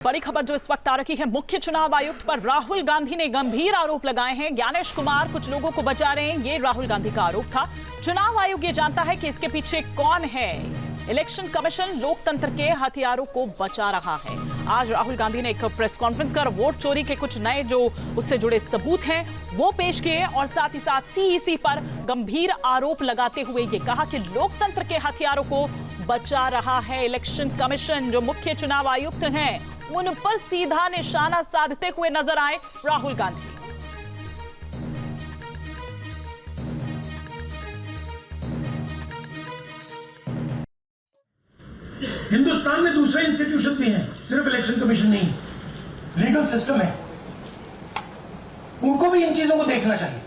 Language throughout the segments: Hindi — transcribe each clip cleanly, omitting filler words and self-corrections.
बड़ी खबर जो इस वक्त आ रही है, मुख्य चुनाव आयुक्त पर राहुल गांधी ने गंभीर आरोप लगाए हैं। ज्ञानेश कुमार कुछ लोगों को बचा रहे हैं, ये राहुल गांधी का आरोप था। चुनाव आयोग ये जानता है कि इसके पीछे कौन है। इलेक्शन कमीशन लोकतंत्र के हथियारों को बचा रहा है। आज राहुल गांधी ने एक प्रेस कॉन्फ्रेंस कर वोट चोरी के कुछ नए जो उससे जुड़े सबूत हैं वो पेश किए और साथ ही साथ सीईसी पर गंभीर आरोप लगाते हुए ये कहा कि लोकतंत्र के हथियारों को बचा रहा है इलेक्शन कमीशन। जो मुख्य चुनाव आयुक्त हैं उन पर सीधा निशाना साधते हुए नजर आए राहुल गांधी। हिंदुस्तान में दूसरे इंस्टीट्यूशन भी हैं, सिर्फ इलेक्शन कमीशन नहीं, लीगल सिस्टम है, उनको भी इन चीजों को देखना चाहिए।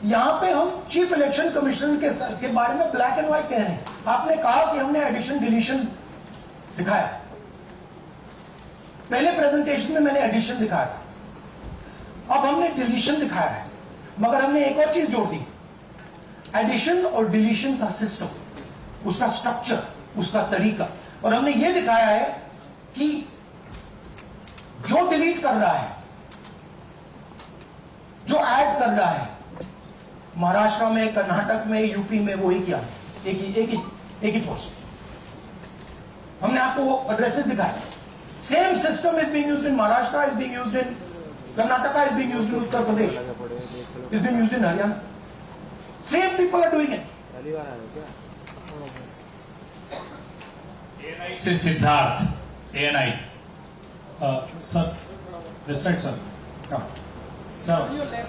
यहां पे हम चीफ इलेक्शन कमिश्नर के बारे में ब्लैक एंड व्हाइट कह रहे हैं। आपने कहा कि हमने एडिशन डिलीशन दिखाया, पहले प्रेजेंटेशन में मैंने एडिशन दिखाया था, अब हमने डिलीशन दिखाया है, मगर हमने एक और चीज जोड़ दी, एडिशन और डिलीशन का सिस्टम, उसका स्ट्रक्चर, उसका तरीका। और हमने यह दिखाया है कि जो डिलीट कर रहा है, जो ऐड कर रहा है, महाराष्ट्र में, कर्नाटक में, यूपी में वो ही किया, एक ही फोर्स। हमने आपको एड्रेसेस दिखाए। Same system is being used in Maharashtra, is being used in Karnataka, is being used in Uttar Pradesh, is being used in Haryana. Same people are doing it. से Siddharth ANI sir this side sir sir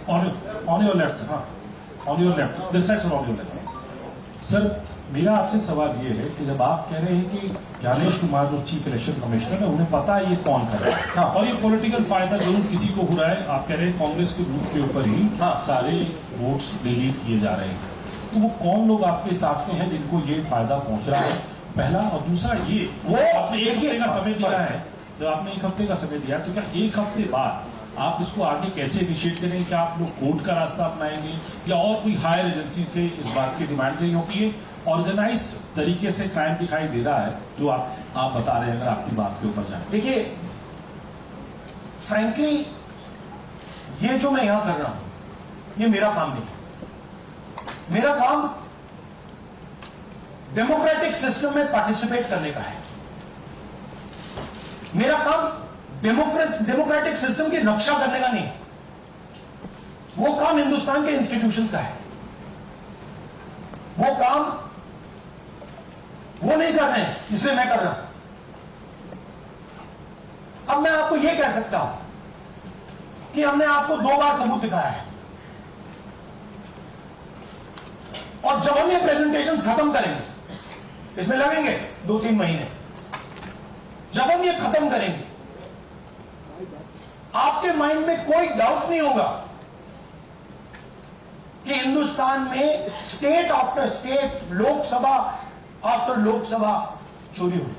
on your left sir, हाँ on your left this side sir, on your left sir. मेरा आपसे सवाल ये है कि जब आप कह रहे हैं कि ज्ञानेश कुमार जो चीफ इलेक्शन कमिश्नर है उन्हें पता है ये कौन कर रहा है, हाँ, और ये पॉलिटिकल फायदा जरूर किसी को हो रहा है, आप कह रहे हैं कांग्रेस के बूथ के ऊपर ही, हाँ, सारे वोट्स डिलीट किए जा रहे हैं, तो वो कौन लोग आपके हिसाब से हैं जिनको ये फायदा पहुंच रहा है, पहला। और दूसरा ये, वो आपने एक हफ्ते का समय दिया है, जब आपने एक हफ्ते का समय दिया तो क्या एक हफ्ते बाद आप इसको आगे कैसे इनिशिएट करेंगे? क्या आप लोग कोर्ट का रास्ता अपनाएंगे या और कोई हायर एजेंसी से इस बात की डिमांड रही होगी? ये ऑर्गेनाइज्ड तरीके से क्राइम दिखाई दे रहा है जो आप बता रहे हैं, अगर आपकी बात के ऊपर जाए। देखिए, फ्रैंकली ये जो मैं यहां कर रहा हूं, ये मेरा काम नहीं। मेरा काम डेमोक्रेटिक सिस्टम में पार्टिसिपेट करने का है। मेरा काम डेमोक्रेटिक सिस्टम की रक्षा करने का नहीं है। वो काम हिंदुस्तान के इंस्टीट्यूशंस का है। वो काम वो नहीं कर रहे हैं, इसलिए मैं कर रहा हूं। अब मैं आपको यह कह सकता हूं कि हमने आपको 2 बार सबूत दिखाया है, और जब हम ये प्रेजेंटेशंस खत्म करेंगे, इसमें लगेंगे 2-3 महीने, जब हम ये खत्म करेंगे आपके माइंड में कोई डाउट नहीं होगा कि हिंदुस्तान में state after state, Lok Sabha after Lok Sabha चोरी हुई है।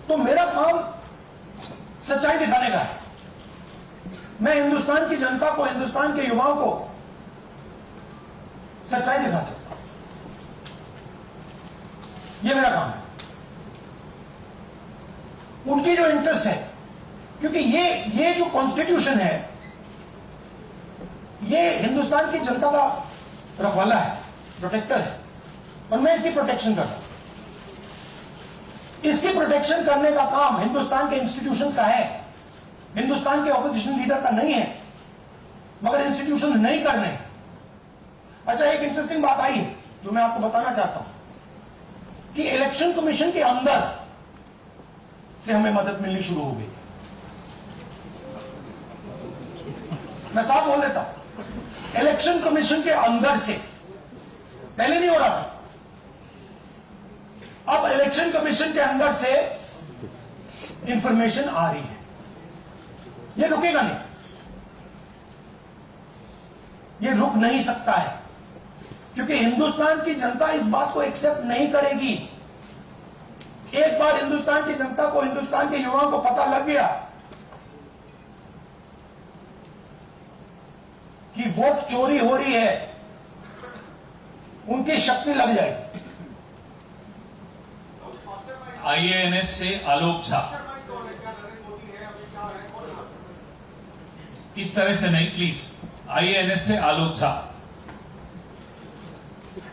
तो मेरा काम सच्चाई दिखाने का है। मैं हिंदुस्तान की जनता को, हिंदुस्तान के युवाओं को सच्चाई दिखा सकता हूं। यह मेरा काम है। उनकी जो इंटरेस्ट है, क्योंकि ये जो कॉन्स्टिट्यूशन है, ये हिंदुस्तान की जनता का रखवाला है, प्रोटेक्टर है, और मैं इसकी प्रोटेक्शन करता हूं। इसकी प्रोटेक्शन करने का काम हिंदुस्तान के इंस्टीट्यूशंस का है, हिंदुस्तान के ऑपोजिशन लीडर का नहीं है, मगर इंस्टीट्यूशंस नहीं कर रहे हैं। अच्छा, एक इंटरेस्टिंग बात आई है जो मैं आपको बताना चाहता हूं कि इलेक्शन कमीशन के अंदर से हमें मदद मिलनी शुरू हो गई। मैं साफ बोल देता हूं, इलेक्शन कमीशन के अंदर से, पहले नहीं हो रहा था, अब इलेक्शन कमीशन के अंदर से इंफॉर्मेशन आ रही है। ये रुकेगा नहीं, ये रुक नहीं सकता है, क्योंकि हिंदुस्तान की जनता इस बात को एक्सेप्ट नहीं करेगी। एक बार हिंदुस्तान की जनता को, हिंदुस्तान के युवाओं को पता लग गया कि वोट चोरी हो रही है, उनकी शक्ति लग जाएगी। IANS से आलोक झा। इस तरह से नहीं प्लीज, IANS से आलोक झा।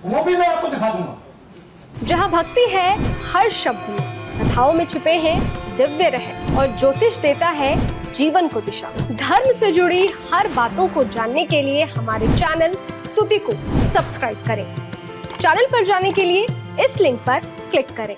वो भी मैं आपको दिखा दूंगा। जहाँ भक्ति है हर शब्द में, कथाओं में छिपे हैं दिव्य रहस्य और ज्योतिष देता है जीवन को दिशा। धर्म से जुड़ी हर बातों को जानने के लिए हमारे चैनल स्तुति को सब्सक्राइब करें। चैनल पर जाने के लिए इस लिंक पर क्लिक करें।